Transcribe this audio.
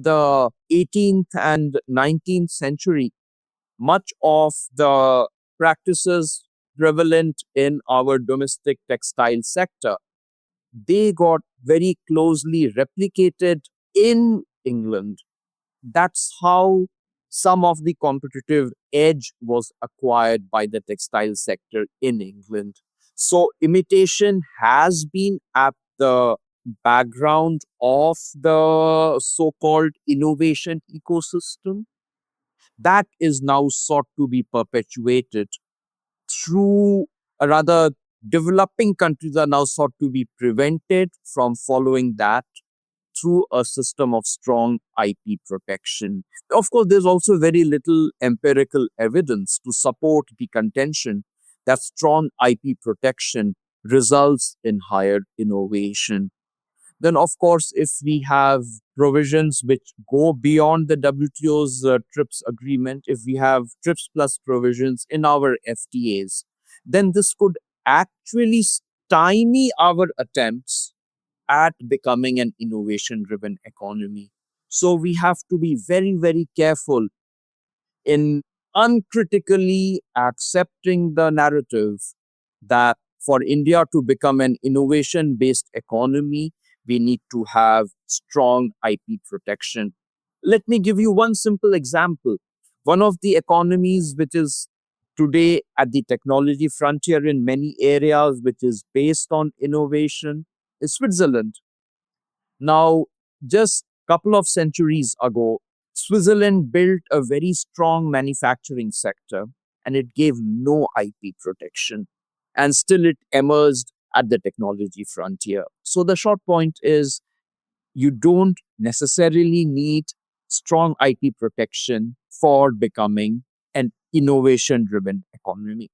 the 18th and 19th century, much of the practices prevalent in our domestic textile sector, they got very closely replicated in England. That's how some of the competitive edge was acquired by the textile sector in England. So, imitation has been at the background of the so called innovation ecosystem that is now sought to be perpetuated through, rather, developing countries are now sought to be prevented from following that through a system of strong IP protection. Of course, there's also very little empirical evidence to support the contention that strong IP protection results in higher innovation. Then, of course, if we have provisions which go beyond the WTO's TRIPS agreement, if we have TRIPS plus provisions in our FTAs, then this could actually stymie our attempts at becoming an innovation driven economy. So we have to be very, very careful in uncritically accepting the narrative that for India to become an innovation based economy, we need to have strong IP protection. Let me give you one simple example. One of the economies which is today at the technology frontier in many areas, which is based on innovation, is Switzerland. Now, just a couple of centuries ago, Switzerland built a very strong manufacturing sector and it gave no IP protection. And still, it emerged at the technology frontier. So, the short point is you don't necessarily need strong IP protection for becoming an innovation driven economy.